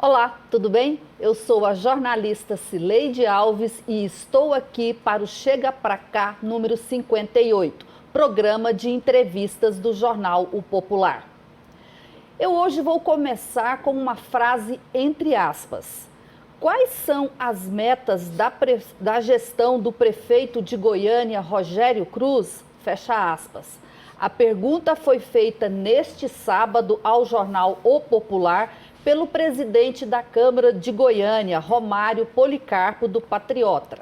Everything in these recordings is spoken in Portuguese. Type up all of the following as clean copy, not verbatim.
Olá, tudo bem? Eu sou a jornalista Cileide Alves e estou aqui para o Chega Pra Cá número 58, programa de entrevistas do jornal O Popular. Eu hoje vou começar com uma frase entre aspas. Quais são as metas da gestão do prefeito de Goiânia, Rogério Cruz? Fecha aspas. A pergunta foi feita neste sábado ao jornal O Popular pelo presidente da Câmara de Goiânia, Romário Policarpo, do Patriota.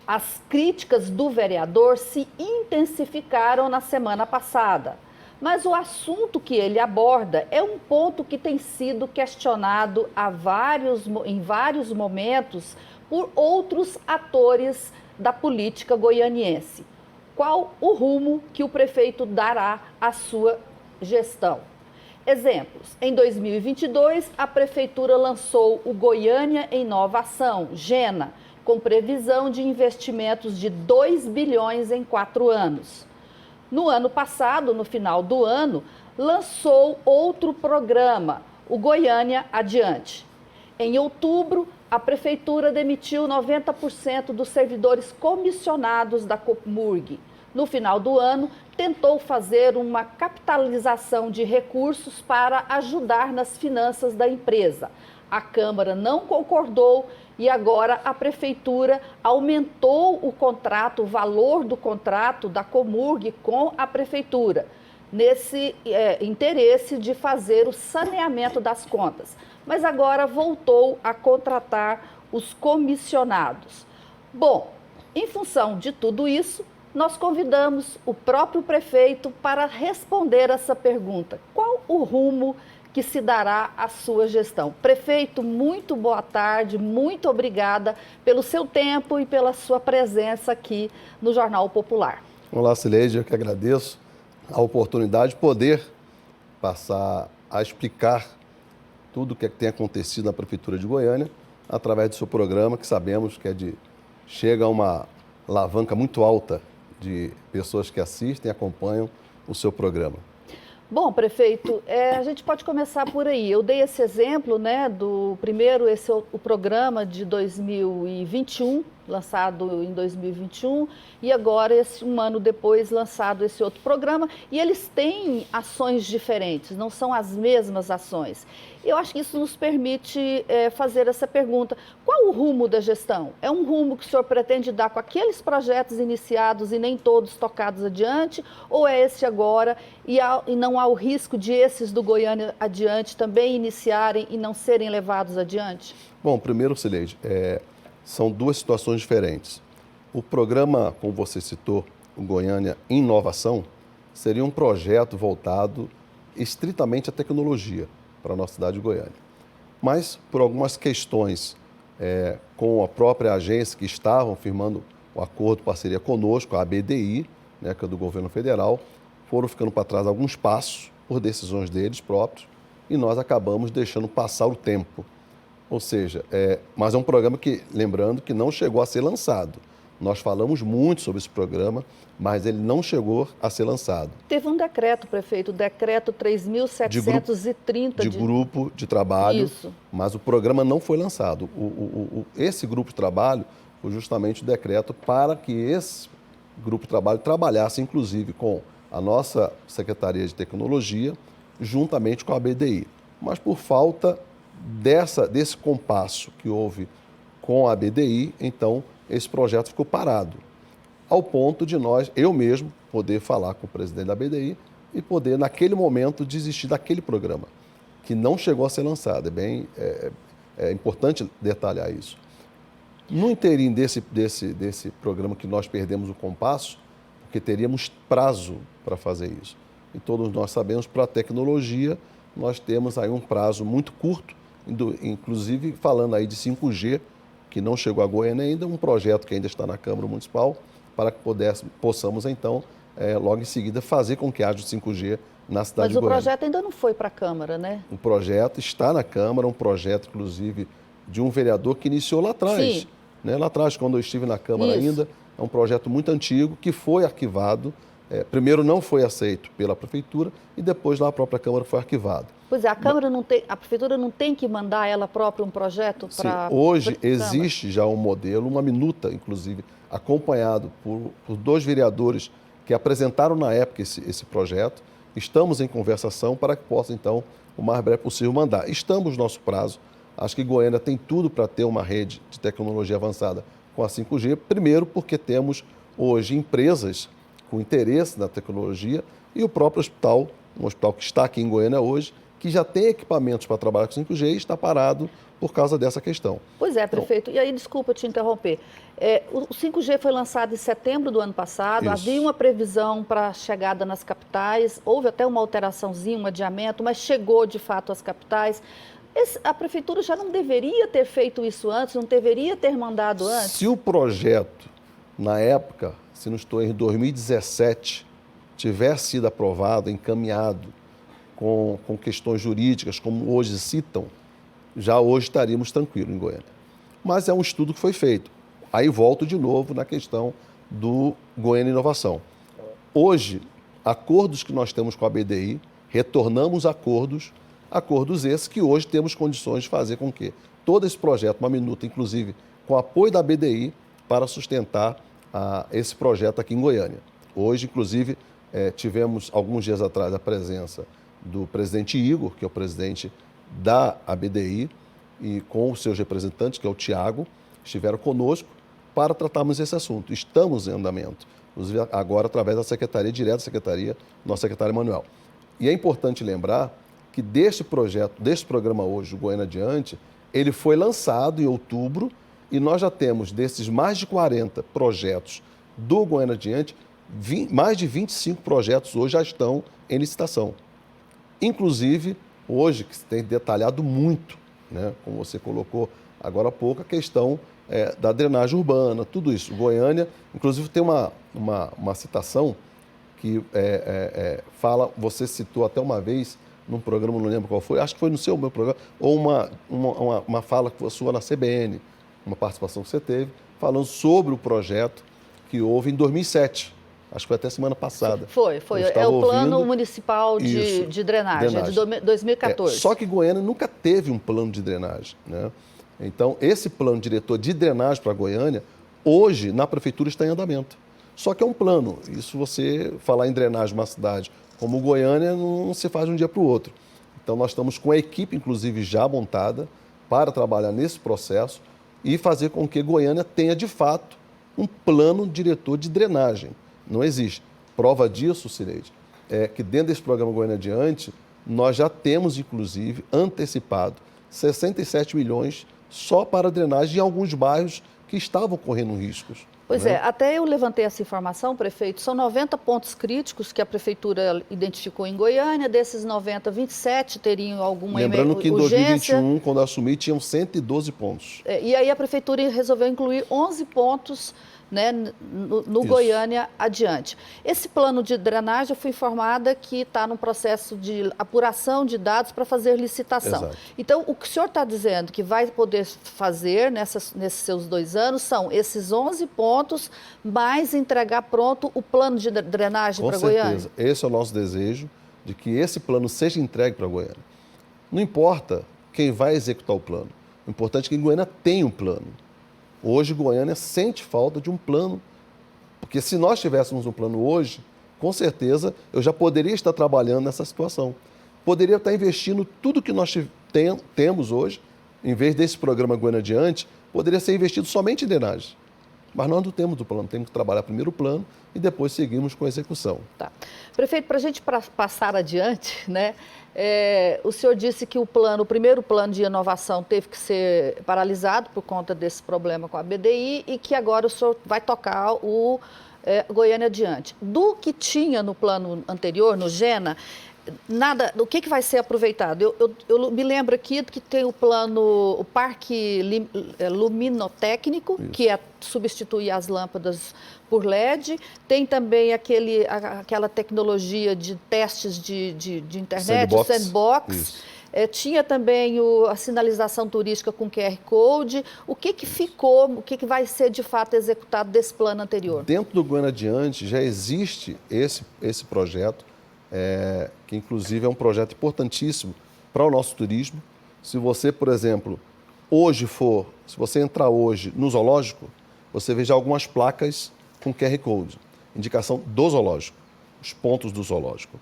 As críticas do vereador se intensificaram na semana passada, mas o assunto que ele aborda é um ponto que tem sido questionado em vários momentos por outros atores da política goianiense. Qual o rumo que o prefeito dará à sua gestão? Exemplos. Em 2022, a Prefeitura lançou o Goiânia em Inovação, GENA, com previsão de investimentos de 2 bilhões em 4 anos. No ano passado, no final do ano, lançou outro programa, o Goiânia Adiante. Em outubro, a Prefeitura demitiu 90% dos servidores comissionados da Comurg. No final do ano, tentou fazer uma capitalização de recursos para ajudar nas finanças da empresa. A Câmara não concordou e agora a Prefeitura aumentou o valor do contrato da Comurg com a Prefeitura, nesse interesse de fazer o saneamento das contas. Mas agora voltou a contratar os comissionados. Bom, em função de tudo isso, nós convidamos o próprio prefeito para responder essa pergunta. Qual o rumo que se dará à sua gestão? Prefeito, muito boa tarde, muito obrigada pelo seu tempo e pela sua presença aqui no Jornal Popular. Olá, Cileide, eu que agradeço a oportunidade de poder passar a explicar tudo o que tem acontecido na Prefeitura de Goiânia através do seu programa, que sabemos que chega a uma alavanca muito alta de pessoas que assistem e acompanham o seu programa. Bom, prefeito, a gente pode começar por aí. Eu dei esse exemplo, do primeiro, o programa de 2021, lançado em 2021, e agora, um ano depois, lançado esse outro programa, e eles têm ações diferentes, não são as mesmas ações. Eu acho que isso nos permite fazer essa pergunta. Qual o rumo da gestão? É um rumo que o senhor pretende dar com aqueles projetos iniciados e nem todos tocados adiante, ou é esse agora e não há o risco de esses do Goiânia Adiante também iniciarem e não serem levados adiante? Bom, primeiro, Cileide, são duas situações diferentes. O programa, como você citou, o Goiânia Inovação, seria um projeto voltado estritamente à tecnologia para a nossa cidade de Goiânia. Mas, por algumas questões com a própria agência que estavam firmando o acordo de parceria conosco, a ABDI, que é do governo federal, foram ficando para trás alguns passos por decisões deles próprios e nós acabamos deixando passar o tempo. Ou seja, mas é um programa que, lembrando, que não chegou a ser lançado. Nós falamos muito sobre esse programa, mas ele não chegou a ser lançado. Teve um decreto, prefeito, o decreto 3.730 de grupo de trabalho, Isso. Mas o programa não foi lançado. Esse grupo de trabalho foi justamente o decreto para que esse grupo de trabalho trabalhasse, inclusive, com a nossa Secretaria de Tecnologia, juntamente com a BDI. Mas por falta desse compasso que houve com a BDI, então esse projeto ficou parado. Ao ponto de eu mesmo, poder falar com o presidente da BDI e poder, naquele momento, desistir daquele programa, que não chegou a ser lançado. É importante detalhar isso. No interim desse programa que nós perdemos o compasso, porque teríamos prazo para fazer isso. E todos nós sabemos, para a tecnologia, nós temos aí um prazo muito curto, inclusive falando aí de 5G, que não chegou a Goiânia ainda, um projeto que ainda está na Câmara Municipal, para que possamos, então, logo em seguida, fazer com que haja o 5G na cidade de Goiânia. Mas o projeto ainda não foi para a Câmara, né? O projeto está na Câmara, um projeto, inclusive, de um vereador que iniciou lá atrás. Sim. Lá atrás, quando eu estive na Câmara Isso. ainda, é um projeto muito antigo que foi arquivado. Primeiro não foi aceito pela Prefeitura e depois na própria Câmara foi arquivado. Pois é, a Câmara não tem, a Prefeitura não tem que mandar ela própria um projeto para... Hoje existe já um modelo, uma minuta, inclusive, acompanhado por 2 vereadores que apresentaram na época esse projeto. Estamos em conversação para que possa, então, o mais breve possível mandar. Estamos no nosso prazo. Acho que Goiânia tem tudo para ter uma rede de tecnologia avançada com a 5G. Primeiro, porque temos hoje empresas com interesse na tecnologia e o próprio hospital, um hospital que está aqui em Goiânia hoje, que já tem equipamentos para trabalhar com 5G e está parado por causa dessa questão. Pois é, prefeito. E aí, desculpa te interromper. O 5G foi lançado em setembro do ano passado, Isso. havia uma previsão para a chegada nas capitais, houve até uma alteraçãozinha, um adiamento, mas chegou de fato às capitais. A Prefeitura já não deveria ter feito isso antes, não deveria ter mandado antes? Se o projeto, na época, se não estou em 2017, tivesse sido aprovado, encaminhado, com questões jurídicas, como hoje citam, já hoje estaríamos tranquilos em Goiânia. Mas é um estudo que foi feito. Aí volto de novo na questão do Goiânia Inovação. Hoje, acordos que nós temos com a BDI, retornamos acordos esses que hoje temos condições de fazer com que todo esse projeto, uma minuta, inclusive, com apoio da BDI, para sustentar esse projeto aqui em Goiânia. Hoje, inclusive, tivemos, alguns dias atrás, a presença do presidente Igor, que é o presidente da ABDI, e com os seus representantes, que é o Tiago, estiveram conosco para tratarmos esse assunto. Estamos em andamento, inclusive agora através da secretaria, direto da secretaria, nosso secretário Emanuel. E é importante lembrar que deste projeto, deste programa hoje, o Goiânia Adiante, ele foi lançado em outubro e nós já temos, desses mais de 40 projetos do Goiânia Adiante, mais de 25 projetos hoje já estão em licitação. Inclusive, hoje, que se tem detalhado muito, né, como você colocou agora há pouco, a questão da drenagem urbana, tudo isso. Goiânia, inclusive, tem uma citação que fala, você citou até uma vez, num programa, não lembro qual foi, acho que foi no meu programa, ou uma fala que foi sua na CBN, uma participação que você teve, falando sobre o projeto que houve em 2007. Acho que foi até semana passada. Foi. É o Plano Municipal de Drenagem, de 2014. Só que Goiânia nunca teve um plano de drenagem, né? Então, esse plano diretor de drenagem para Goiânia, hoje, na Prefeitura, está em andamento. Só que é um plano. Isso você falar em drenagem de uma cidade como Goiânia não se faz de um dia para o outro. Então, nós estamos com a equipe, inclusive, já montada para trabalhar nesse processo e fazer com que Goiânia tenha, de fato, um plano diretor de drenagem. Não existe. Prova disso, Cileide, é que dentro desse programa Goiânia Adiante, nós já temos, inclusive, antecipado 67 milhões só para drenagem em alguns bairros que estavam correndo riscos. Pois né? Até eu levantei essa informação, prefeito, são 90 pontos críticos que a Prefeitura identificou em Goiânia, desses 90, 27 teriam alguma urgência. Lembrando que em 2021, quando eu assumi, tinham 112 pontos. E aí a Prefeitura resolveu incluir 11 pontos, né, no Goiânia Adiante. Esse plano de drenagem, eu fui informada que está no processo de apuração de dados para fazer licitação. Exato. Então, o que o senhor está dizendo que vai poder fazer nesses seus 2 anos são esses 11 pontos, mais entregar pronto o plano de drenagem para Goiânia? Com certeza. Esse é o nosso desejo, de que esse plano seja entregue para Goiânia. Não importa quem vai executar o plano, o importante é que Goiânia tenha um plano. Hoje, Goiânia sente falta de um plano, porque se nós tivéssemos um plano hoje, com certeza eu já poderia estar trabalhando nessa situação. Poderia estar investindo tudo que nós temos hoje, em vez desse programa Goiânia Adiante, poderia ser investido somente em drenagem. Mas nós não temos o plano, temos que trabalhar primeiro o plano e depois seguimos com a execução. Tá. Prefeito, para a gente passar adiante, né? O senhor disse que o primeiro plano de inovação teve que ser paralisado por conta desse problema com a BDI e que agora o senhor vai tocar o Goiânia Adiante. Do que tinha no plano anterior, no GENA, nada, o que vai ser aproveitado? Eu me lembro aqui que tem o parque luminotécnico, Isso. que é substituir as lâmpadas por LED. Tem também aquela tecnologia de testes de internet, sandbox. Tinha também a sinalização turística com QR Code. O que ficou, o que vai ser de fato executado desse plano anterior? Dentro do Goiânia Adiante já existe esse projeto, que inclusive é um projeto importantíssimo para o nosso turismo. Se você, por exemplo, se você entrar hoje no zoológico, você vê já algumas placas com QR Code, indicação do zoológico, os pontos do zoológico.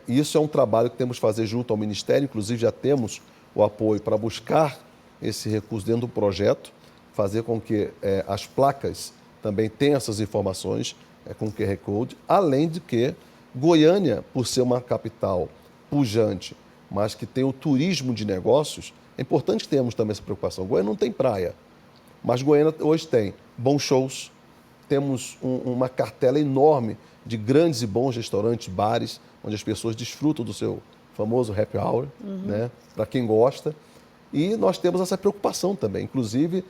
Isso é um trabalho que temos que fazer junto ao Ministério, inclusive já temos o apoio para buscar esse recurso dentro do projeto, fazer com que as placas também tenham essas informações com QR Code, além de que Goiânia, por ser uma capital pujante, mas que tem o turismo de negócios, é importante que tenhamos também essa preocupação. Goiânia não tem praia, mas Goiânia hoje tem bons shows, temos uma cartela enorme de grandes e bons restaurantes, bares, onde as pessoas desfrutam do seu famoso happy hour, né, para quem gosta. E nós temos essa preocupação também. Inclusive,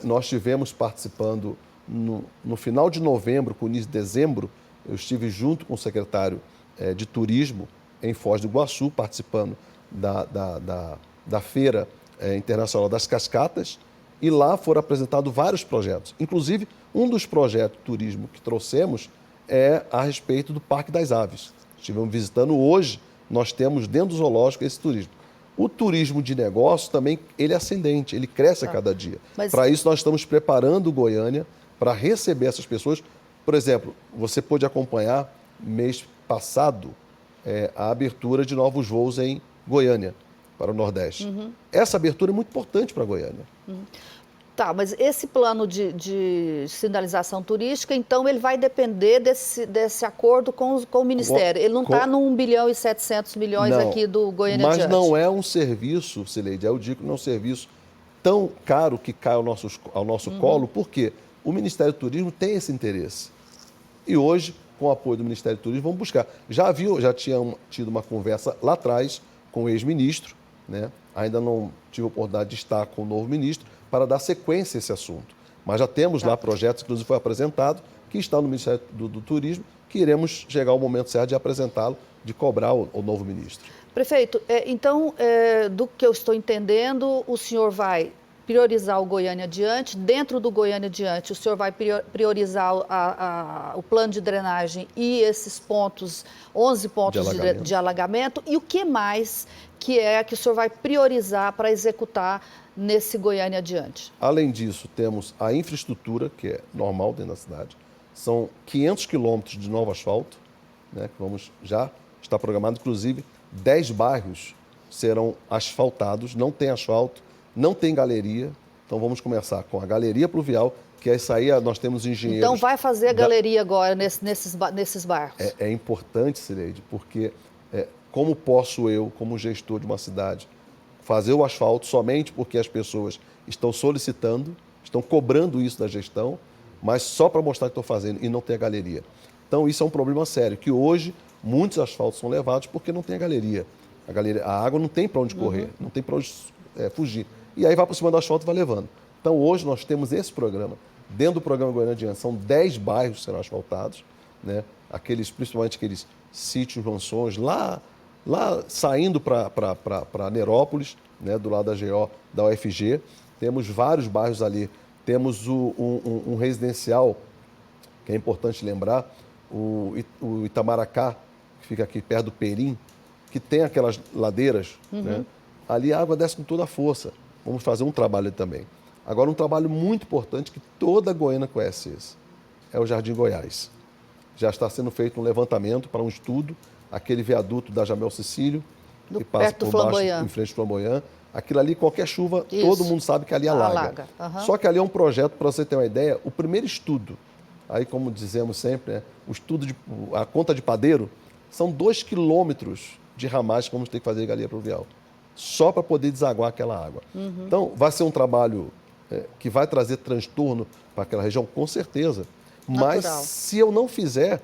nós estivemos participando no final de novembro, com o início de dezembro, eu estive junto com o secretário de Turismo em Foz do Iguaçu, participando da Feira Internacional das Cascatas, e lá foram apresentados vários projetos. Inclusive, um dos projetos de turismo que trouxemos é a respeito do Parque das Aves. Estivemos visitando hoje, nós temos dentro do zoológico esse turismo. O turismo de negócio também, ele é ascendente, ele cresce a cada dia. Para isso, nós estamos preparando Goiânia para receber essas pessoas. Por exemplo, você pôde acompanhar, mês passado, a abertura de novos voos em Goiânia, para o Nordeste. Essa abertura é muito importante para Goiânia. Tá, mas esse plano de sinalização turística, então, ele vai depender desse acordo com o Ministério. Ele não está no 1 bilhão e 700 milhões não, aqui do Goiânia Mas Adiante. Não é um serviço, Cileide, eu digo que não é um serviço tão caro que cai ao nosso colo, porque o Ministério do Turismo tem esse interesse. E hoje, com o apoio do Ministério do Turismo, vamos buscar. Já tinha tido uma conversa lá atrás com o ex-ministro, né? Ainda não tive a oportunidade de estar com o novo ministro para dar sequência a esse assunto. Mas já temos lá projetos, inclusive foi apresentado, que está no Ministério do Turismo, que iremos chegar ao momento certo de apresentá-lo, de cobrar o novo ministro. Prefeito, então, do que eu estou entendendo, o senhor vai priorizar o Goiânia Adiante. Dentro do Goiânia Adiante, o senhor vai priorizar o plano de drenagem e esses pontos, 11 pontos de alagamento. E o que mais que o senhor vai priorizar para executar nesse Goiânia Adiante? Além disso, temos a infraestrutura, que é normal dentro da cidade. São 500 quilômetros de novo asfalto, né, que já está programado, inclusive 10 bairros serão asfaltados, não tem asfalto, não tem galeria, então vamos começar com a galeria pluvial, que é isso aí, nós temos engenheiros... Então vai fazer a galeria agora nesses bairros? É importante, Cileide, porque como posso eu, como gestor de uma cidade, fazer o asfalto somente porque as pessoas estão solicitando, estão cobrando isso da gestão, mas só para mostrar que estou fazendo e não tem a galeria. Então isso é um problema sério, que hoje muitos asfaltos são levados porque não tem a galeria. A água não tem para onde correr, não tem para onde fugir. E aí vai para cima do asfalto e vai levando. Então hoje nós temos esse programa. Dentro do programa Goiânia Adiante são 10 bairros que serão asfaltados, né? Principalmente aqueles sítios, mansões, lá saindo para Nerópolis, né? Do lado da GO, da UFG. Temos vários bairros ali. Temos um residencial, que é importante lembrar, o Itamaracá, que fica aqui perto do Perim, que tem aquelas ladeiras, né? Ali a água desce com toda a força. Vamos fazer um trabalho ali também. Agora, um trabalho muito importante que toda Goiânia conhece esse, é o Jardim Goiás. Já está sendo feito um levantamento para um estudo, aquele viaduto da Jamel Cecílio, que passa por baixo, em frente ao Flamboyant. Aquilo ali, qualquer chuva, todo mundo sabe que ali alaga. Só que ali é um projeto, para você ter uma ideia, o primeiro estudo, aí como dizemos sempre, né, a conta de padeiro, são 2 quilômetros de ramagem que vamos ter que fazer de galeria pluvial, só para poder desaguar aquela água. Então, vai ser um trabalho que vai trazer transtorno para aquela região, com certeza. Mas, se eu não fizer,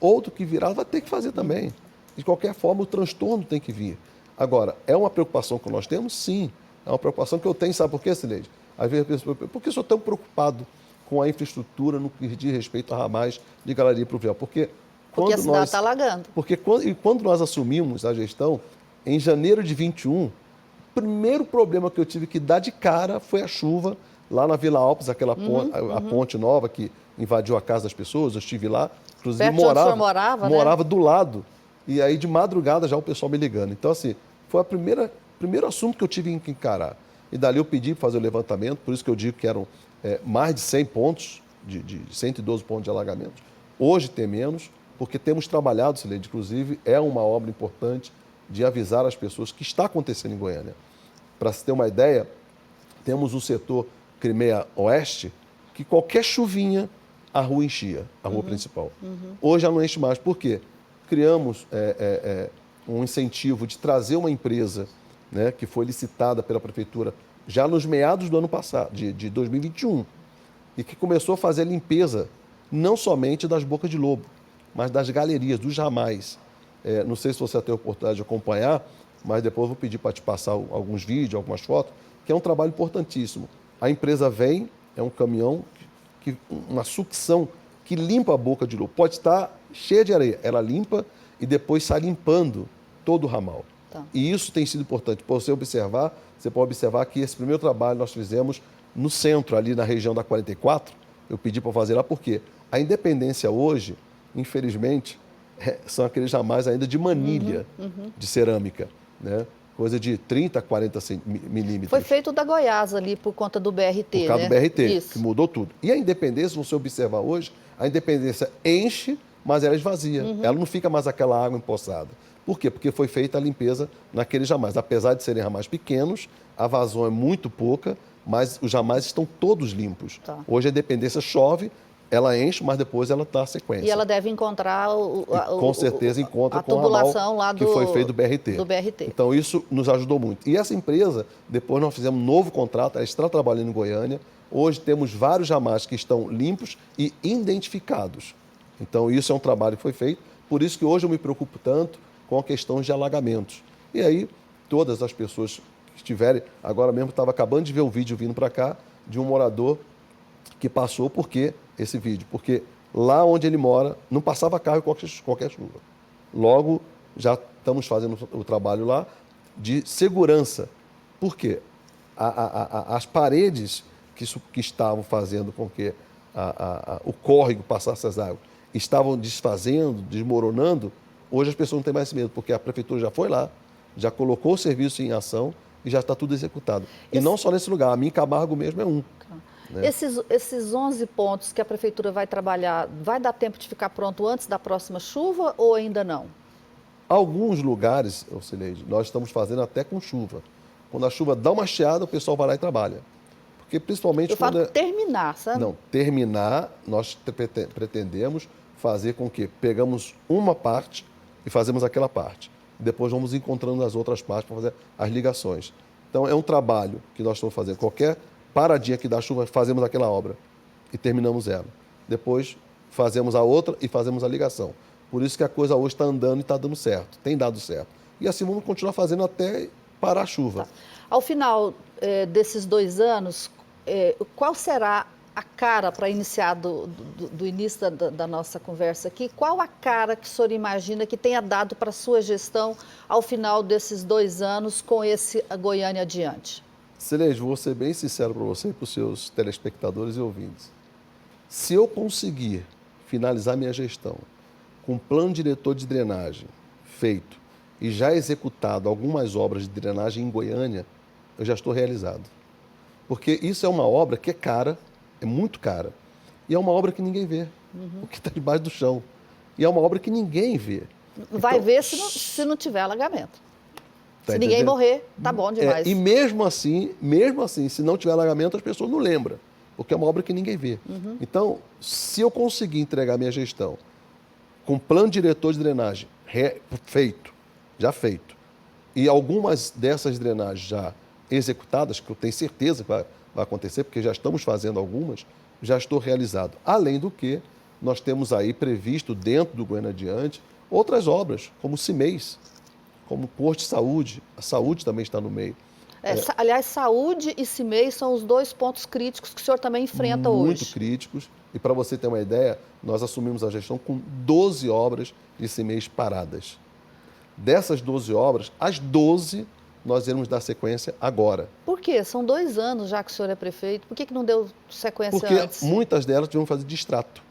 outro que virá vai ter que fazer também. De qualquer forma, o transtorno tem que vir. Agora, é uma preocupação que nós temos? Sim. É uma preocupação que eu tenho. Sabe por quê, Cileide? Às vezes a pessoa pergunta, por que eu sou tão preocupado com a infraestrutura no que diz respeito a ramais de galeria pluvial? Porque a cidade está alagando. Porque quando nós assumimos a gestão, em janeiro de 21, o primeiro problema que eu tive que dar de cara foi a chuva lá na Vila Alpes, aquela ponte nova que invadiu a casa das pessoas. Eu estive lá, inclusive morava né? do lado. E aí, de madrugada, já o pessoal me ligando. Então, assim, Foi primeiro assunto que eu tive que encarar. E dali eu pedi para fazer o levantamento, por isso que eu digo que eram mais de 100 pontos, de 112 pontos de alagamento. Hoje tem menos, porque temos trabalhado, Sileide, inclusive, é uma obra importante de avisar as pessoas que está acontecendo em Goiânia. Para se ter uma ideia, temos o setor Crimeia Oeste, que qualquer chuvinha, a rua enchia, a rua principal. Hoje ela não enche mais. Por quê? Criamos um incentivo de trazer uma empresa, né, que foi licitada pela prefeitura já nos meados do ano passado, de 2021, e que começou a fazer a limpeza não somente das bocas de lobo, mas das galerias, dos ramais. Não sei se você vai ter a oportunidade de acompanhar, mas depois eu vou pedir para te passar alguns vídeos, algumas fotos, que é um trabalho importantíssimo. A empresa vem, é um caminhão, uma sucção que limpa a boca de lobo. Pode estar cheia de areia, ela limpa e depois sai limpando todo o ramal. Tá. E isso tem sido importante. Para você observar, você pode observar que esse primeiro trabalho nós fizemos no centro, ali na região da 44, eu pedi para fazer lá, porque a Independência hoje, infelizmente, são aqueles ramais ainda de manilha, de cerâmica, né? Coisa de 30, 40 milímetros. Foi feito da Goiás ali por conta do BRT, por causa do BRT, Isso. que mudou tudo. E a Independência, se você observar hoje, a Independência enche, mas ela esvazia. Ela não fica mais aquela água empoçada. Por quê? Porque foi feita a limpeza naqueles ramais. Apesar de serem ramais pequenos, a vazão é muito pouca, mas os ramais estão todos limpos. Tá. Hoje a Independência chove, ela enche, mas depois ela dá sequência. E ela deve encontrar com certeza encontra a com tubulação o ramal lá que foi feito do BRT. Então isso nos ajudou muito. E essa empresa, depois nós fizemos um novo contrato, ela está trabalhando em Goiânia. Hoje temos vários ramais que estão limpos e identificados. Então isso é um trabalho que foi feito. Por isso que hoje eu me preocupo tanto com a questão de alagamentos. E aí todas as pessoas que estiverem, agora mesmo estava acabando de ver um vídeo vindo para cá de um morador que passou esse vídeo, porque lá onde ele mora não passava carro em qualquer chuva. Logo, já estamos fazendo o trabalho lá de segurança. Por quê? As paredes que estavam fazendo com que o córrego passasse as águas estavam desfazendo, desmoronando, hoje as pessoas não têm mais esse medo, porque a prefeitura já foi lá, já colocou o serviço em ação e já está tudo executado. E não só nesse lugar, a Minha Camargo mesmo é um. Né? Esses 11 pontos que a prefeitura vai trabalhar, vai dar tempo de ficar pronto antes da próxima chuva ou ainda não? Alguns lugares, Sileide, nós estamos fazendo até com chuva. Quando a chuva dá uma chiada, o pessoal vai lá e trabalha. Porque principalmente quando terminar, sabe? Não, terminar, nós pretendemos fazer com que pegamos uma parte e fazemos aquela parte. Depois vamos encontrando as outras partes para fazer as ligações. Então é um trabalho que nós estamos fazendo. Qualquer paradinha que dá chuva, fazemos aquela obra e terminamos ela. Depois fazemos a outra e fazemos a ligação. Por isso que a coisa hoje está andando e está dando certo, tem dado certo. E assim vamos continuar fazendo até parar a chuva. Tá. Ao final desses 2 anos, qual será a cara, para iniciar do início da nossa conversa aqui, qual a cara que o senhor imagina que tenha dado para a sua gestão ao final desses 2 anos com esse Goiânia adiante? Sileide, vou ser bem sincero para você e para os seus telespectadores e ouvintes. Se eu conseguir finalizar minha gestão com um plano diretor de drenagem feito e já executado algumas obras de drenagem em Goiânia, eu já estou realizado. Porque isso é uma obra que é cara, é muito cara, e é uma obra que ninguém vê, o que está debaixo do chão. E é uma obra que ninguém vê. Vai então, ver se não tiver alagamento. Tá, se ninguém morrer, tá bom demais. E mesmo assim, se não tiver alagamento, as pessoas não lembram, porque é uma obra que ninguém vê. Então, se eu conseguir entregar minha gestão com plano diretor de drenagem já feito, e algumas dessas drenagens já executadas, que eu tenho certeza que vai acontecer, porque já estamos fazendo algumas, já estou realizado. Além do que, nós temos aí previsto, dentro do Goiânia Adiante, outras obras, como o CIMEIS, como o posto de saúde. A saúde também está no meio. Aliás, saúde e CIMEIS são os 2 pontos críticos que o senhor também enfrenta hoje. Muito críticos. E para você ter uma ideia, nós assumimos a gestão com 12 obras de CIMEIS paradas. Dessas 12 obras, as 12 nós iremos dar sequência agora. Por quê? São 2 anos já que o senhor é prefeito. Por que não deu sequência antes? Porque muitas delas tivemos que fazer distrato.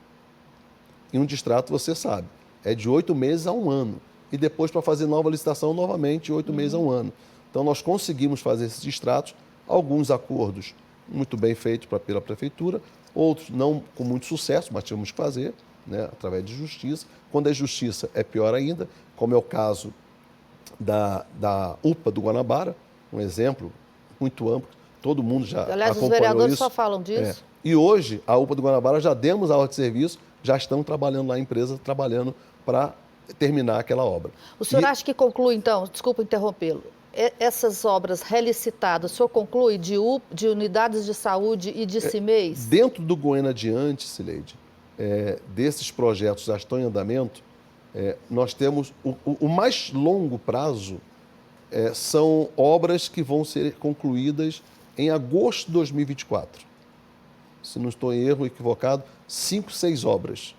E um distrato, você sabe, é de 8 meses a 1 ano. e depois para fazer nova licitação novamente 8 meses a um ano. Então, nós conseguimos fazer esses extratos, alguns acordos muito bem feitos pela Prefeitura, outros não com muito sucesso, mas tivemos que fazer, né, através de justiça. Quando é justiça, é pior ainda, como é o caso da UPA do Guanabara, um exemplo muito amplo, todo mundo já Aliás, acompanhou os vereadores isso. só falam disso. E hoje, a UPA do Guanabara já demos a ordem de serviço, já estão trabalhando lá, a empresa trabalhando para terminar aquela obra. O senhor acha que conclui, então, desculpa interrompê-lo, essas obras relicitadas, o senhor conclui de unidades de saúde e de CIMEIs? Dentro do Goiânia Adiante, Cileide, desses projetos já estão em andamento, nós temos o mais longo prazo, são obras que vão ser concluídas em agosto de 2024. Se não estou em erro, equivocado, 5, 6 obras,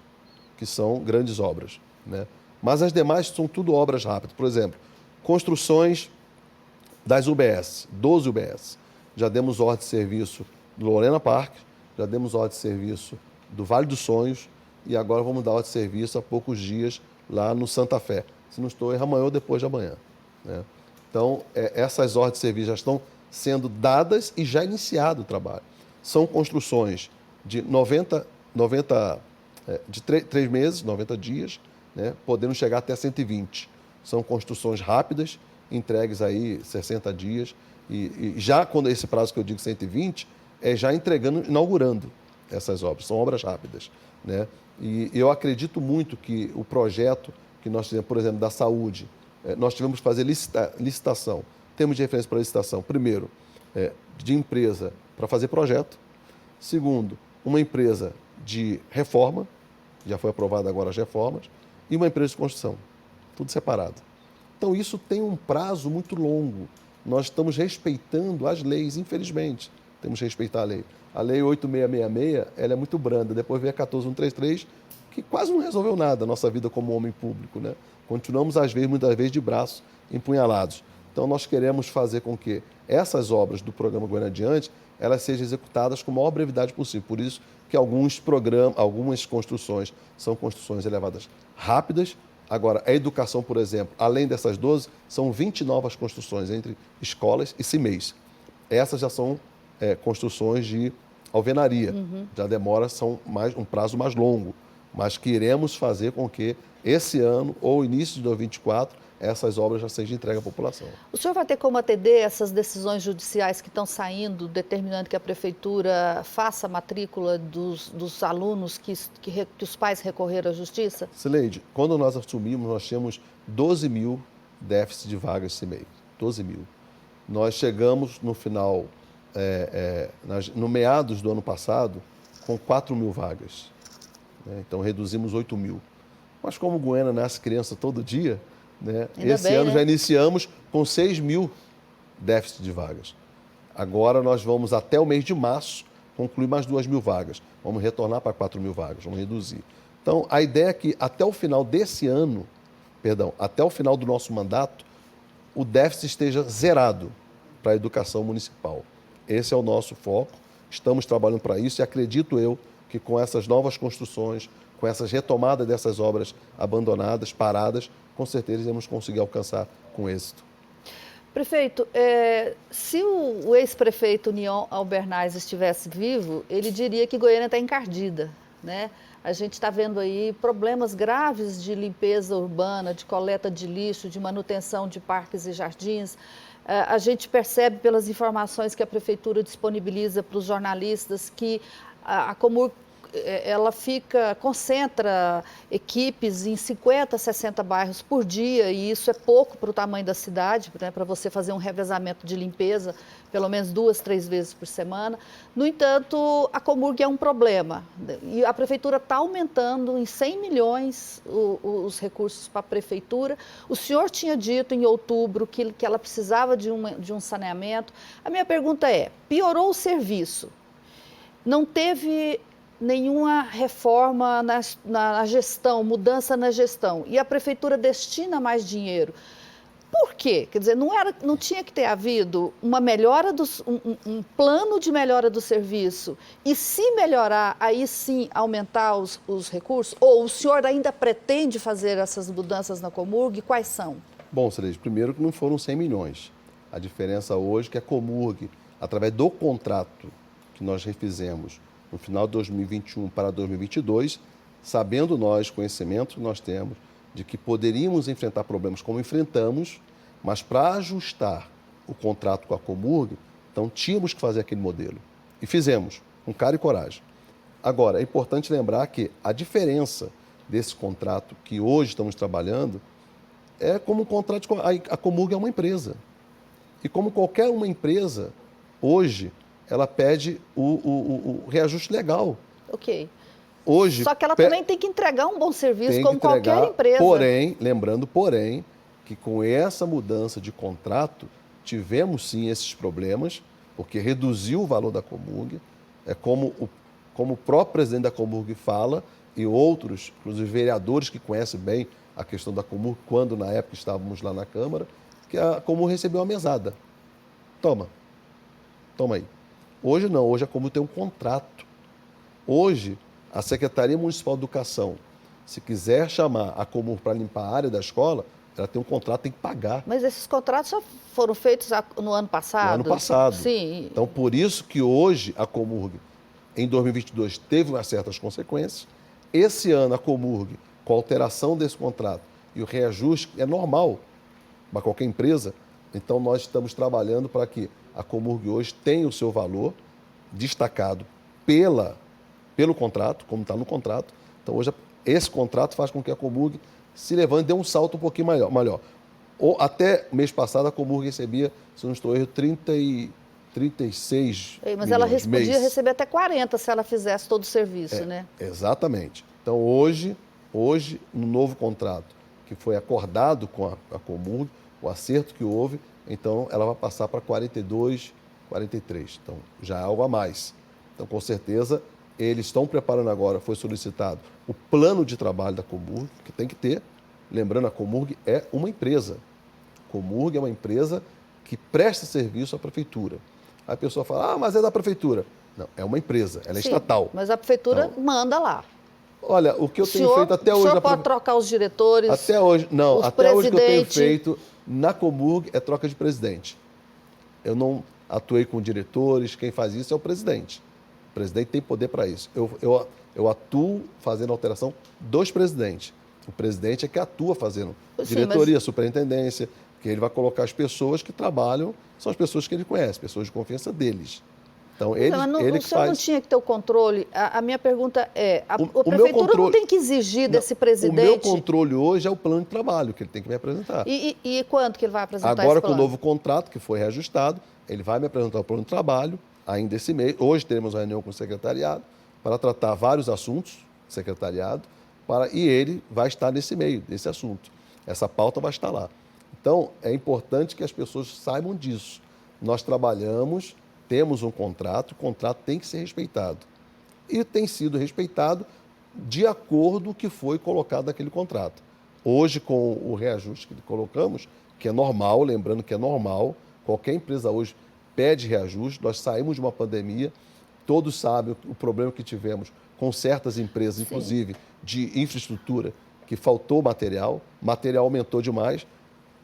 que são grandes obras, né? Mas as demais são tudo obras rápidas. Por exemplo, construções das UBS, 12 UBS. Já demos ordem de serviço do Lorena Park, já demos ordem de serviço do Vale dos Sonhos e agora vamos dar ordem de serviço há poucos dias lá no Santa Fé. Se não estou errando, amanhã ou depois de amanhã, né? Então, essas ordens de serviço já estão sendo dadas e já iniciado o trabalho. São construções de 3 meses, 90 dias, né, podendo chegar até 120. São construções rápidas, entregues aí 60 dias. E já quando esse prazo que eu digo 120, é já entregando, inaugurando essas obras. São obras rápidas, né? E eu acredito muito que o projeto que nós tivemos, por exemplo, da saúde, nós tivemos que fazer licitação. Temos de referência para licitação, primeiro, de empresa para fazer projeto. Segundo, uma empresa de reforma, já foi aprovada agora as reformas, e uma empresa de construção, tudo separado. Então, isso tem um prazo muito longo. Nós estamos respeitando as leis, infelizmente. Temos que respeitar a lei. A lei 8666, ela é muito branda. Depois veio a 14133, que quase não resolveu nada a nossa vida como homem público, né? Continuamos, muitas vezes, de braços empunhalados. Então, nós queremos fazer com que essas obras do programa Goiânia Adiante, elas sejam executadas com a maior brevidade possível. Por isso que algumas construções são construções elevadas rápidas. Agora, a educação, por exemplo, além dessas 12, são 20 novas construções entre escolas e CIMEIs. Essas já são construções de alvenaria. Já demora, são um prazo mais longo. Mas queremos fazer com que esse ano ou início de 2024 essas obras já sejam entregues à população. O senhor vai ter como atender essas decisões judiciais que estão saindo, determinando que a Prefeitura faça a matrícula dos alunos que os pais recorreram à Justiça? Cileide, quando nós assumimos, nós tínhamos 12 mil déficit de vagas CIMEI. 12 mil. Nós chegamos no final, no meados do ano passado, com 4 mil vagas. Né? Então, reduzimos 8 mil. Mas como Goiânia nasce criança todo dia, né? Esse ano já iniciamos com 6 mil déficit de vagas. Agora nós vamos até o mês de março concluir mais 2 mil vagas. Vamos retornar para 4 mil vagas, vamos reduzir. Então, a ideia é que até o final desse ano, até o final do nosso mandato, o déficit esteja zerado para a educação municipal. Esse é o nosso foco, estamos trabalhando para isso e acredito eu que com essas novas construções, com essas retomadas dessas obras abandonadas, paradas, com certeza iremos conseguir alcançar com êxito. Prefeito, se o ex-prefeito Nion Albernaz estivesse vivo, ele diria que Goiânia está encardida, né? A gente está vendo aí problemas graves de limpeza urbana, de coleta de lixo, de manutenção de parques e jardins. A gente percebe pelas informações que a Prefeitura disponibiliza para os jornalistas que a Comur ela concentra equipes em 50, 60 bairros por dia, e isso é pouco para o tamanho da cidade, né, para você fazer um revezamento de limpeza, pelo menos 2, 3 vezes por semana. No entanto, a Comurg é um problema, e a Prefeitura está aumentando em 100 milhões os recursos para a Prefeitura. O senhor tinha dito em outubro que ela precisava de um saneamento. A minha pergunta é, piorou o serviço? Não teve nenhuma reforma na gestão, mudança na gestão, e a Prefeitura destina mais dinheiro. por quê? Quer dizer, não tinha que ter havido uma melhora um plano de melhora do serviço e, se melhorar, aí sim aumentar os recursos? Ou o senhor ainda pretende fazer essas mudanças na Comurg? Quais são? Bom, Cerejo, primeiro que não foram 100 milhões. A diferença hoje é que a Comurg, através do contrato que nós refizemos no final de 2021 para 2022, sabendo nós, conhecimento que nós temos, de que poderíamos enfrentar problemas como enfrentamos, mas para ajustar o contrato com a Comurg, então tínhamos que fazer aquele modelo. E fizemos, com cara e coragem. Agora, é importante lembrar que a diferença desse contrato que hoje estamos trabalhando é como um contrato de... A Comurg é uma empresa. E como qualquer uma empresa, hoje, ela pede o reajuste legal. Ok. Hoje, só que ela também tem que entregar um bom serviço, como qualquer empresa. Lembrando, que com essa mudança de contrato, tivemos sim esses problemas, porque reduziu o valor da Comurg, como o próprio presidente da Comurg fala, e outros, inclusive vereadores que conhecem bem a questão da Comurg, quando na época estávamos lá na Câmara, que a Comurg recebeu uma mesada. Toma aí. Hoje não, hoje a Comurg tem um contrato. Hoje, a Secretaria Municipal de Educação, se quiser chamar a Comurg para limpar a área da escola, ela tem um contrato, tem que pagar. Mas esses contratos já foram feitos no ano passado? No ano passado. Sim. Então, por isso que hoje a Comurg, em 2022, teve umas certas consequências. Esse ano, a Comurg, com a alteração desse contrato e o reajuste, é normal para qualquer empresa. Então, nós estamos trabalhando para que a Comurg hoje tenha o seu valor destacado pelo contrato, como está no contrato. Então, hoje, esse contrato faz com que a Comurg se levante e dê um salto um pouquinho maior. Até mês passado, a Comurg recebia, se não estou errado, 36 mas ela milhões podia receber até 40 se ela fizesse todo o serviço, né? Exatamente. Então, hoje, no novo contrato, que foi acordado com a Comurg, o acerto que houve, então ela vai passar para 42, 43. Então, já é algo a mais. Então, com certeza, eles estão preparando agora, foi solicitado o plano de trabalho da Comurg, que tem que ter. Lembrando, a Comurg é uma empresa. A Comurg é uma empresa que presta serviço à prefeitura. Aí a pessoa fala, mas é da prefeitura. Não, é uma empresa, ela é estatal. Mas a prefeitura manda lá. Olha, o que eu tenho feito até hoje... O senhor pode trocar os diretores? Até hoje, não. Até hoje o que eu tenho feito na Comurg é troca de presidente. Eu não atuei com diretores, quem faz isso é o presidente. O presidente tem poder para isso. Eu atuo fazendo alteração dos presidentes. O presidente é que atua fazendo diretoria, superintendência, que ele vai colocar as pessoas que trabalham, são as pessoas que ele conhece, pessoas de confiança deles. Então, ele que faz... não tinha que ter o controle? A minha pergunta é, a prefeitura não tem que exigir desse presidente... O meu controle hoje é o plano de trabalho, que ele tem que me apresentar. E quando que ele vai apresentar esse Agora, plano? com o novo contrato, que foi reajustado, ele vai me apresentar o plano de trabalho, ainda esse mês. Hoje teremos uma reunião com o secretariado para tratar vários assuntos, secretariado, e ele vai estar nesse meio, desse assunto. Essa pauta vai estar lá. Então, é importante que as pessoas saibam disso. Nós trabalhamos... Temos um contrato, o contrato tem que ser respeitado. E tem sido respeitado de acordo com o que foi colocado naquele contrato. Hoje, com o reajuste que colocamos, que é normal, lembrando que é normal, qualquer empresa hoje pede reajuste, nós saímos de uma pandemia, todos sabem o problema que tivemos com certas empresas, inclusive de infraestrutura, que faltou material aumentou demais,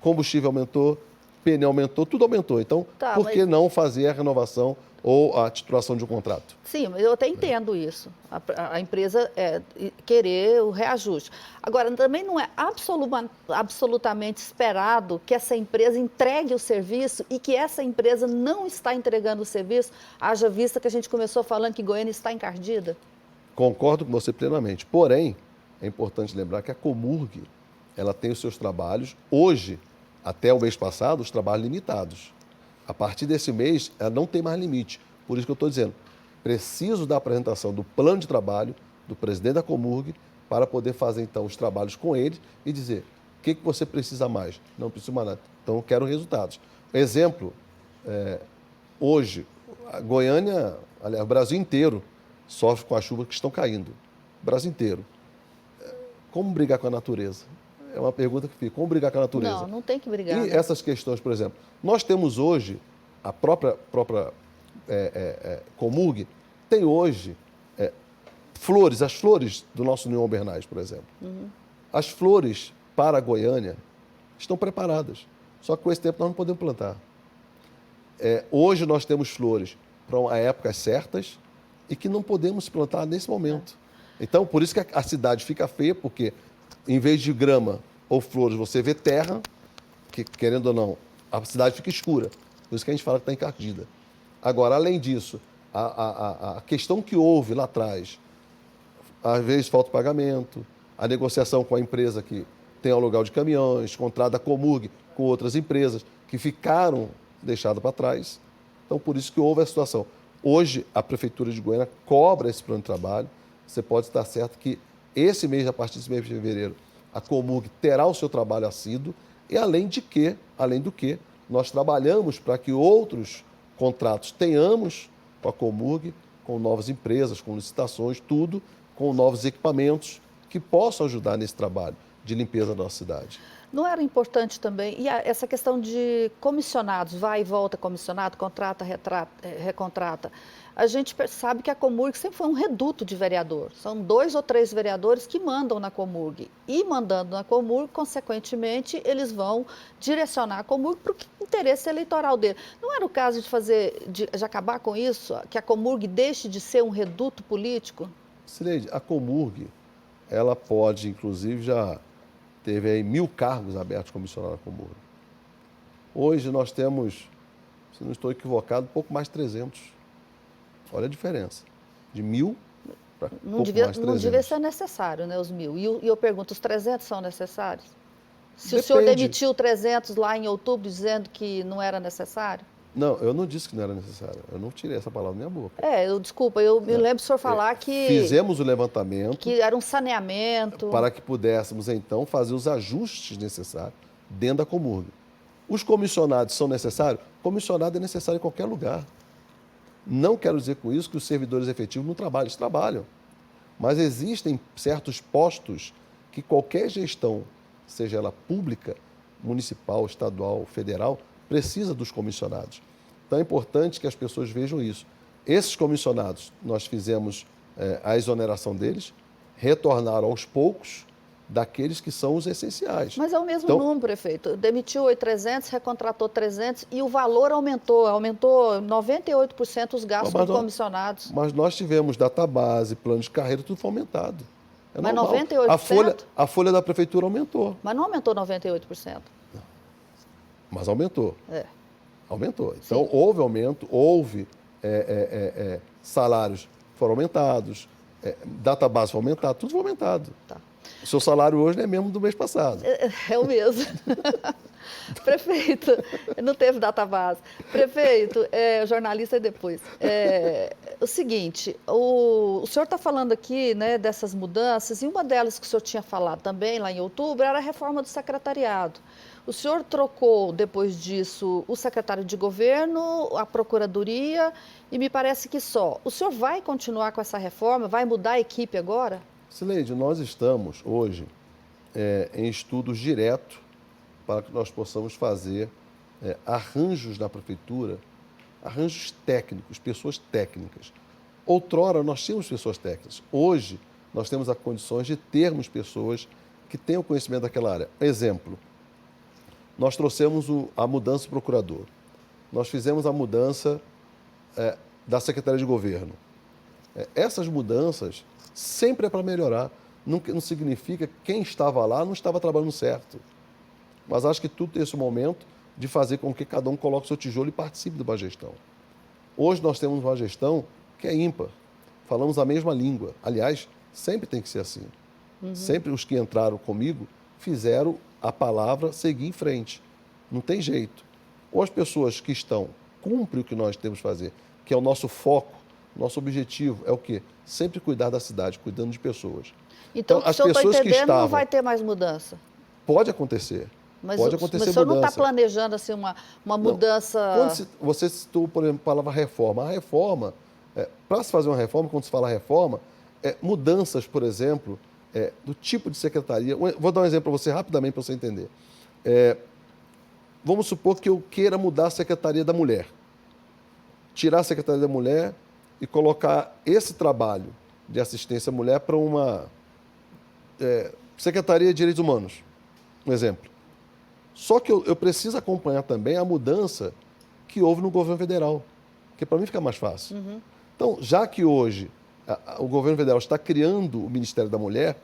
combustível aumentou, pneu aumentou, tudo aumentou. Então, por que não fazer a renovação ou a titulação de um contrato? Sim, eu até entendo isso, a empresa querer o reajuste. Agora, também não é absolutamente esperado que essa empresa entregue o serviço e que essa empresa não está entregando o serviço, haja vista que a gente começou falando que Goiânia está encardida? Concordo com você plenamente. Porém, é importante lembrar que a Comurg, ela tem os seus trabalhos, hoje, até o mês passado, os trabalhos limitados. A partir desse mês, ela não tem mais limite. Por isso que eu estou dizendo, preciso da apresentação do plano de trabalho do presidente da Comurg para poder fazer, então, os trabalhos com ele e dizer o que você precisa mais. Não preciso mais nada. Então, eu quero resultados. Exemplo, hoje, a Goiânia, aliás, o Brasil inteiro sofre com as chuvas que estão caindo. O Brasil inteiro. Como brigar com a natureza? É uma pergunta que fica. Como brigar com a natureza? Não, não tem que brigar. E né? essas questões, por exemplo, nós temos hoje, a própria Comurg tem hoje flores, as flores do nosso União Albernaz, por exemplo. As flores para a Goiânia estão preparadas, só que com esse tempo nós não podemos plantar. Hoje nós temos flores para épocas certas e que não podemos plantar nesse momento. Então, por isso que a cidade fica feia, porque em vez de grama ou flores, você vê terra, que, querendo ou não, a cidade fica escura. Por isso que a gente fala que está encardida. Agora, além disso, a questão que houve lá atrás, às vezes falta o pagamento, a negociação com a empresa que tem aluguel de caminhões, contrato da Comurg com outras empresas que ficaram deixadas para trás. Então, por isso que houve a situação. Hoje, a Prefeitura de Goiânia cobra esse plano de trabalho. Você pode estar certo que esse mês, a partir desse mês de fevereiro, a Comurg terá o seu trabalho assíduo e, além do que, nós trabalhamos para que outros contratos tenhamos com a Comurg, com novas empresas, com licitações, tudo, com novos equipamentos que possam ajudar nesse trabalho de limpeza da nossa cidade. Não era importante também, e essa questão de comissionados, vai e volta comissionado, contrata, recontrata. A gente sabe que a Comurg sempre foi um reduto de vereador. São 2 ou 3 vereadores que mandam na Comurg. E mandando na Comurg, consequentemente, eles vão direcionar a Comurg para o interesse eleitoral dele. Não era o caso de acabar com isso, que a Comurg deixe de ser um reduto político? Cileide, a Comurg, ela pode, inclusive, já teve aí 1.000 cargos abertos comissionados na Comurg. Hoje nós temos, se não estou equivocado, pouco mais de 300. Olha a diferença, de 1.000 para pouco mais de 300. Não devia ser necessário, né, os 1.000. E eu pergunto, os 300 são necessários? Se Depende. o senhor demitiu 300 lá em outubro dizendo que não era necessário? Não, eu não disse que não era necessário. Eu não tirei essa palavra da minha boca. Desculpa, eu me lembro do senhor falar que... Fizemos o levantamento... Que era um saneamento... Para que pudéssemos, então, fazer os ajustes necessários dentro da Comurg. Os comissionados são necessários? Comissionado é necessário em qualquer lugar. Não quero dizer com isso que os servidores efetivos não trabalham, eles trabalham. Mas existem certos postos que qualquer gestão, seja ela pública, municipal, estadual, federal, precisa dos comissionados. Então é importante que as pessoas vejam isso. Esses comissionados, nós fizemos a exoneração deles, retornaram aos poucos daqueles que são os essenciais. Mas é o mesmo número, prefeito. Demitiu 300, recontratou 300 e o valor aumentou 98% os gastos com comissionados. Mas nós tivemos database, plano de carreira, tudo foi aumentado. É mas normal. 98%? A folha da prefeitura aumentou. Mas não aumentou 98%. Mas aumentou. Aumentou. Então, Sim. houve aumento, houve salários foram aumentados, database foi aumentada, tudo foi aumentado. Tá. O seu salário hoje não é mesmo do mês passado. É o mesmo. Prefeito, não teve database. Prefeito, jornalista depois. O seguinte, o senhor está falando aqui, né, dessas mudanças, e uma delas que o senhor tinha falado também lá em outubro era a reforma do secretariado. O senhor trocou, depois disso, o secretário de governo, a procuradoria, e me parece que só. O senhor vai continuar com essa reforma? Vai mudar a equipe agora? Cileide, nós estamos hoje em estudos diretos para que nós possamos fazer arranjos na prefeitura, arranjos técnicos, pessoas técnicas. Outrora nós tínhamos pessoas técnicas, hoje nós temos as condições de termos pessoas que tenham conhecimento daquela área. Exemplo, nós trouxemos a mudança do procurador, nós fizemos a mudança da Secretaria de Governo. Essas mudanças sempre é para melhorar. Não significa que quem estava lá não estava trabalhando certo. Mas acho que tudo tem esse momento de fazer com que cada um coloque o seu tijolo e participe de uma gestão. Hoje nós temos uma gestão que é ímpar. Falamos a mesma língua. Aliás, sempre tem que ser assim. Sempre os que entraram comigo fizeram a palavra seguir em frente. Não tem jeito. Ou as pessoas que estão, cumprem o que nós temos que fazer, que é o nosso foco, nosso objetivo é o quê? Sempre cuidar da cidade, cuidando de pessoas. Então, as se eu estou pessoas que entendendo, estavam, não vai ter mais mudança? Pode acontecer. Mas pode acontecer mas o senhor não mudança. está planejando assim, uma mudança... Você citou, por exemplo, a palavra reforma. A reforma, para se fazer uma reforma, quando se fala reforma, mudanças, por exemplo, do tipo de secretaria. Vou dar um exemplo para você rapidamente para você entender. Vamos supor que eu queira mudar a Secretaria da Mulher. Tirar a Secretaria da Mulher e colocar esse trabalho de assistência à mulher para uma Secretaria de Direitos Humanos, um exemplo. Só que eu preciso acompanhar também a mudança que houve no governo federal, que para mim fica mais fácil. Então, já que hoje o governo federal está criando o Ministério da Mulher,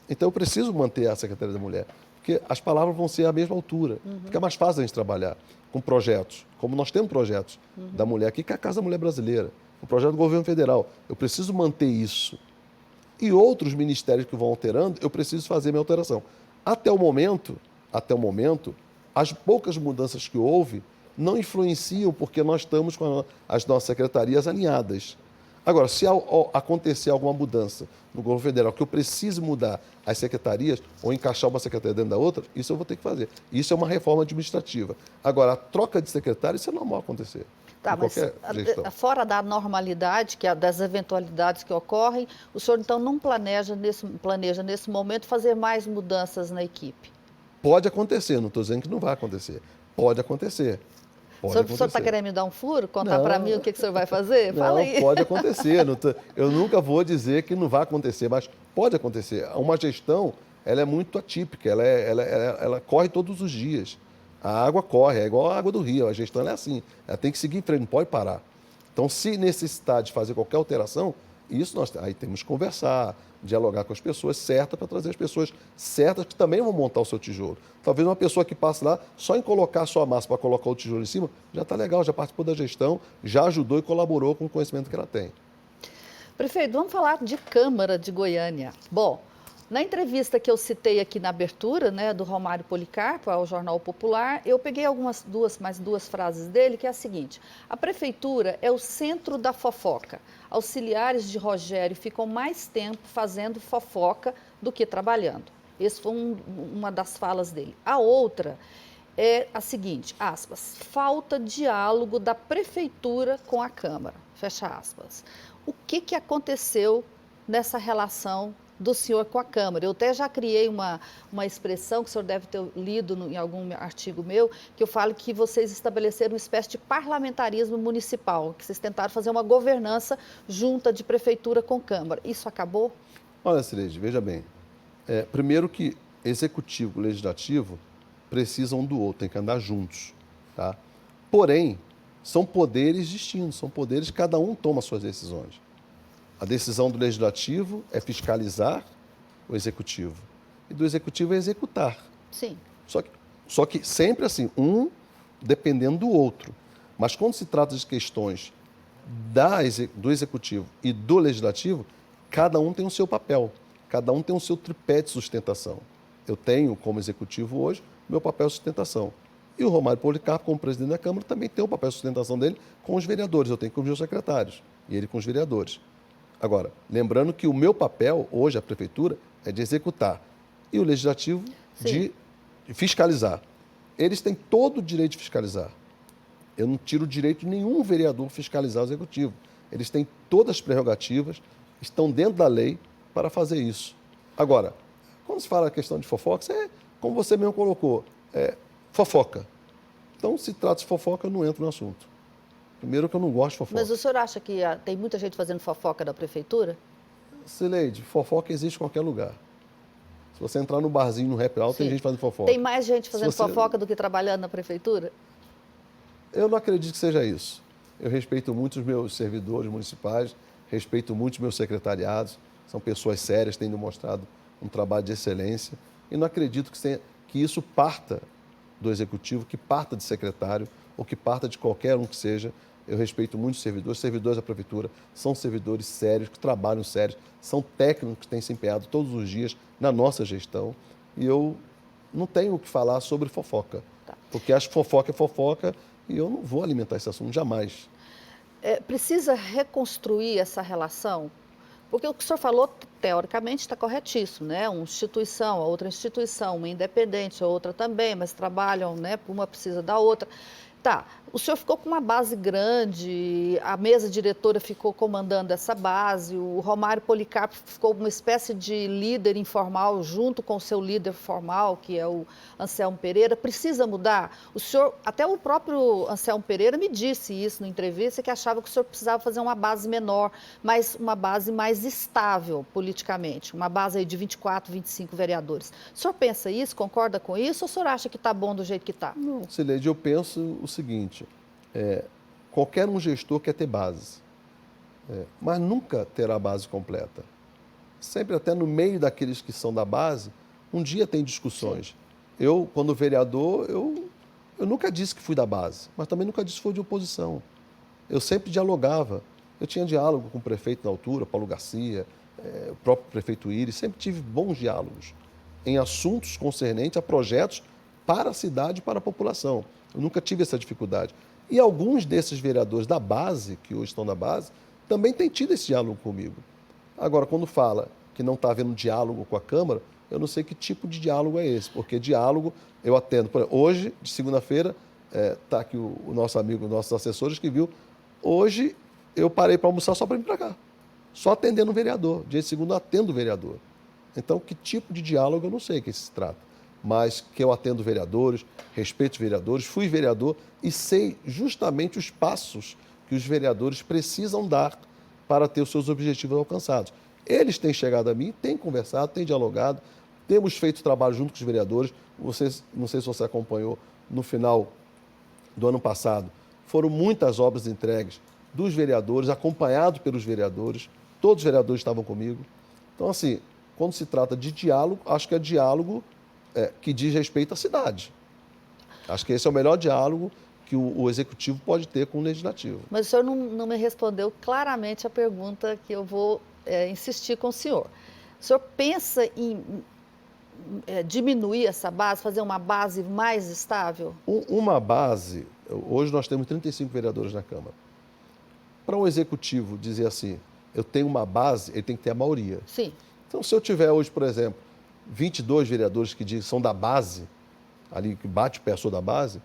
então eu preciso manter a Secretaria da Mulher, porque as palavras vão ser à mesma altura. Fica mais fácil a gente trabalhar com projetos, como nós temos projetos da mulher aqui, que é a Casa da Mulher Brasileira, o projeto do governo federal. Eu preciso manter isso. E outros ministérios que vão alterando, eu preciso fazer minha alteração. Até o momento, as poucas mudanças que houve não influenciam porque nós estamos com as nossas secretarias alinhadas. Agora, se acontecer alguma mudança no governo federal que eu preciso mudar as secretarias ou encaixar uma secretaria dentro da outra, isso eu vou ter que fazer. Isso é uma reforma administrativa. Agora, a troca de secretário, isso é normal acontecer. Tá, mas fora da normalidade, que é das eventualidades que ocorrem, o senhor então não planeja nesse momento fazer mais mudanças na equipe? Pode acontecer, não estou dizendo que não vai acontecer. Pode acontecer. O senhor está querendo me dar um furo? Contar para mim o que o senhor vai fazer? Fala aí. Pode acontecer. Eu nunca vou dizer que não vai acontecer, mas pode acontecer. Uma gestão, ela é muito atípica, ela corre todos os dias. A água corre, é igual a água do rio, a gestão é assim, ela tem que seguir em frente, não pode parar. Então, se necessitar de fazer qualquer alteração, isso aí temos que conversar, dialogar com as pessoas certas para trazer as pessoas certas que também vão montar o seu tijolo. Talvez uma pessoa que passe lá, só em colocar a sua massa para colocar o tijolo em cima, já está legal, já participou da gestão, já ajudou e colaborou com o conhecimento que ela tem. Prefeito, vamos falar de Câmara de Goiânia. Bom, na entrevista que eu citei aqui na abertura, né, do Romário Policarpo ao Jornal Popular, eu peguei mais duas frases dele, que é a seguinte: a prefeitura é o centro da fofoca. Auxiliares de Rogério ficam mais tempo fazendo fofoca do que trabalhando. Essa foi uma das falas dele. A outra é a seguinte, aspas, falta diálogo da prefeitura com a Câmara, fecha aspas. O que aconteceu nessa relação do senhor com a Câmara? Eu até já criei uma expressão que o senhor deve ter lido em algum artigo meu, que eu falo que vocês estabeleceram uma espécie de parlamentarismo municipal, que vocês tentaram fazer uma governança junta de prefeitura com Câmara. Isso acabou? Olha, Cileide, veja bem. Primeiro que executivo e legislativo precisam um do outro, tem que andar juntos. Tá? Porém, são poderes distintos, são poderes que cada um toma suas decisões. A decisão do legislativo é fiscalizar o executivo. E do executivo é executar. Sim. Só que sempre assim, um dependendo do outro. Mas quando se trata de questões do executivo e do legislativo, cada um tem o seu papel. Cada um tem o seu tripé de sustentação. Eu tenho, como executivo hoje, meu papel de sustentação. E o Romário Policarpo, como presidente da Câmara, também tem o papel de sustentação dele com os vereadores. Eu tenho com os meus secretários e ele com os vereadores. Agora, lembrando que o meu papel, hoje, a prefeitura, é de executar e o legislativo de fiscalizar. Eles têm todo o direito de fiscalizar. Eu não tiro o direito de nenhum vereador fiscalizar o executivo. Eles têm todas as prerrogativas, estão dentro da lei para fazer isso. Agora, quando se fala a questão de fofoca, como você mesmo colocou, fofoca. Então, se trata de fofoca, eu não entro no assunto. Primeiro que eu não gosto de fofoca. Mas o senhor acha que tem muita gente fazendo fofoca da prefeitura? Cileide, fofoca existe em qualquer lugar. Se você entrar no barzinho, no happy hour, tem gente fazendo fofoca. Tem mais gente fazendo fofoca do que trabalhando na prefeitura? Eu não acredito que seja isso. Eu respeito muito os meus servidores municipais, respeito muito os meus secretariados, são pessoas sérias, têm demonstrado um trabalho de excelência, e não acredito que isso parta do executivo, que parta de secretário, ou que parta de qualquer um que seja. Eu respeito muito os servidores da prefeitura são servidores sérios, que trabalham sérios, são técnicos que têm se empenhado todos os dias na nossa gestão, e eu não tenho o que falar sobre fofoca, porque acho que fofoca é fofoca, e eu não vou alimentar esse assunto jamais. Precisa reconstruir essa relação? Porque o que o senhor falou, teoricamente, está corretíssimo, né? Uma instituição, a outra instituição, uma independente, a outra também, mas trabalham, né? Uma precisa da outra. Tá, o senhor ficou com uma base grande, a mesa diretora ficou comandando essa base, o Romário Policarpo ficou uma espécie de líder informal junto com o seu líder formal, que é o Anselmo Pereira. Precisa mudar? O senhor, até o próprio Anselmo Pereira me disse isso na entrevista, que achava que o senhor precisava fazer uma base menor, mas uma base mais estável politicamente, uma base aí de 24, 25 vereadores. O senhor pensa isso, concorda com isso, ou o senhor acha que está bom do jeito que está? Não, Cileide, eu penso o seguinte, qualquer um gestor quer ter base, mas nunca terá a base completa. Sempre até no meio daqueles que são da base, um dia tem discussões. Sim. Eu, quando vereador, eu nunca disse que fui da base, mas também nunca disse que fui de oposição. Eu sempre dialogava. Eu tinha diálogo com o prefeito na altura, Paulo Garcia, o próprio prefeito Íris, sempre tive bons diálogos em assuntos concernentes a projetos para a cidade e para a população. Eu nunca tive essa dificuldade. E alguns desses vereadores da base, que hoje estão na base, também têm tido esse diálogo comigo. Agora, quando fala que não está havendo diálogo com a Câmara, eu não sei que tipo de diálogo é esse, porque diálogo eu atendo. Por exemplo, hoje, de segunda-feira, está aqui o nosso amigo, nossos assessores, que viu, hoje eu parei para almoçar só para vir para cá, só atendendo o vereador. Dia de segunda eu atendo o vereador. Então, que tipo de diálogo eu não sei que se trata, mas que eu atendo vereadores, respeito os vereadores, fui vereador e sei justamente os passos que os vereadores precisam dar para ter os seus objetivos alcançados. Eles têm chegado a mim, têm conversado, têm dialogado, temos feito trabalho junto com os vereadores. Não sei se você acompanhou, no final do ano passado, foram muitas obras entregues dos vereadores, acompanhados pelos vereadores, todos os vereadores estavam comigo. Então, assim, quando se trata de diálogo, acho que é diálogo que diz respeito à cidade. Acho que esse é o melhor diálogo que o Executivo pode ter com o Legislativo. Mas o senhor não me respondeu claramente a pergunta que eu vou insistir com o senhor. O senhor pensa em diminuir essa base, fazer uma base mais estável? Uma base, hoje nós temos 35 vereadores na Câmara. Para um Executivo dizer assim, eu tenho uma base, ele tem que ter a maioria. Sim. Então, se eu tiver hoje, por exemplo, 22 vereadores que são da base, ali que bate o pé, sou da base,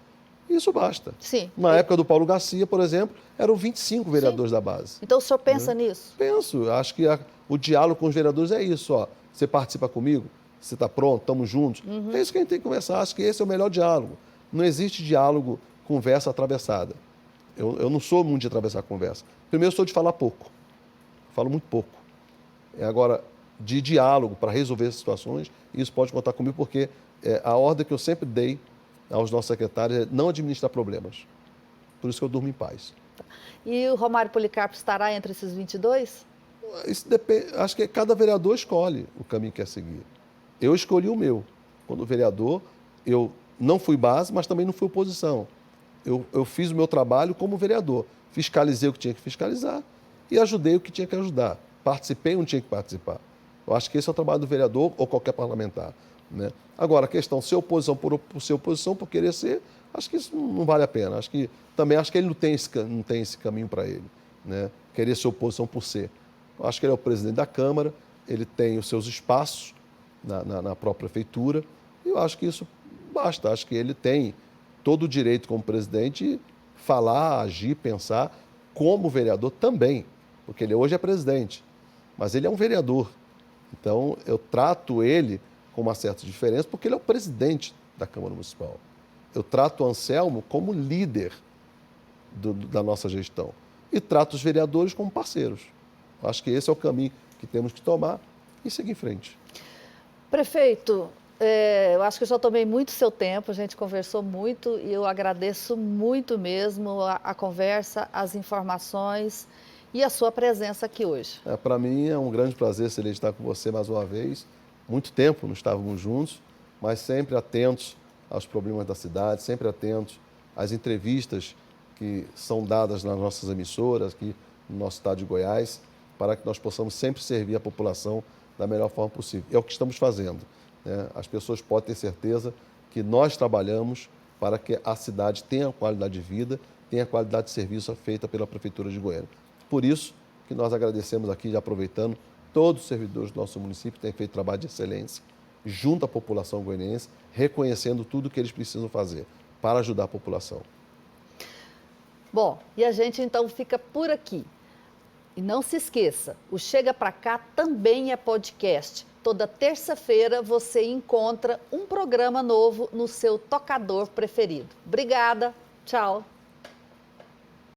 isso basta. Sim. Na época do Paulo Garcia, por exemplo, eram 25 vereadores da base. Então o senhor pensa nisso? Penso. Acho que o diálogo com os vereadores é isso. Ó. Você participa comigo? Você está pronto? Estamos juntos? Uhum. É isso que a gente tem que conversar. Acho que esse é o melhor diálogo. Não existe diálogo, conversa atravessada. Eu não sou muito de atravessar a conversa. Primeiro, eu sou de falar pouco. Falo muito pouco. Agora, de diálogo para resolver as situações, isso pode contar comigo, porque a ordem que eu sempre dei aos nossos secretários é não administrar problemas. Por isso que eu durmo em paz. E o Romário Policarpo estará entre esses 22? Isso depende, acho que cada vereador escolhe o caminho que quer seguir. Eu escolhi o meu. Quando vereador, eu não fui base, mas também não fui oposição. Eu fiz o meu trabalho como vereador. Fiscalizei o que tinha que fiscalizar e ajudei o que tinha que ajudar. Participei onde tinha que participar. Eu acho que esse é o trabalho do vereador ou qualquer parlamentar. Né? Agora, a questão, ser oposição por ser oposição, por querer ser, acho que isso não vale a pena. Acho que ele não tem esse caminho para ele. Né? Querer ser oposição por ser. Eu acho que ele é o presidente da Câmara, ele tem os seus espaços na própria prefeitura, e eu acho que isso basta. Acho que ele tem todo o direito, como presidente, falar, agir, pensar, como vereador também, porque ele hoje é presidente, mas ele é um vereador. Então, eu trato ele com uma certa diferença, porque ele é o presidente da Câmara Municipal. Eu trato o Anselmo como líder da nossa gestão e trato os vereadores como parceiros. Acho que esse é o caminho que temos que tomar e seguir em frente. Prefeito, eu acho que eu já tomei muito seu tempo, a gente conversou muito e eu agradeço muito mesmo a conversa, as informações e a sua presença aqui hoje. Para mim é um grande prazer, Cileide, estar com você mais uma vez. Muito tempo não estávamos juntos, mas sempre atentos aos problemas da cidade, sempre atentos às entrevistas que são dadas nas nossas emissoras, aqui no nosso estado de Goiás, para que nós possamos sempre servir a população da melhor forma possível. É o que estamos fazendo. Né? As pessoas podem ter certeza que nós trabalhamos para que a cidade tenha qualidade de vida, tenha qualidade de serviço feita pela Prefeitura de Goiânia. Por isso que nós agradecemos aqui, já aproveitando, todos os servidores do nosso município que têm feito trabalho de excelência, junto à população goianiense, reconhecendo tudo o que eles precisam fazer para ajudar a população. Bom, e a gente então fica por aqui. E não se esqueça, o Chega Pra Cá também é podcast. Toda terça-feira você encontra um programa novo no seu tocador preferido. Obrigada, tchau.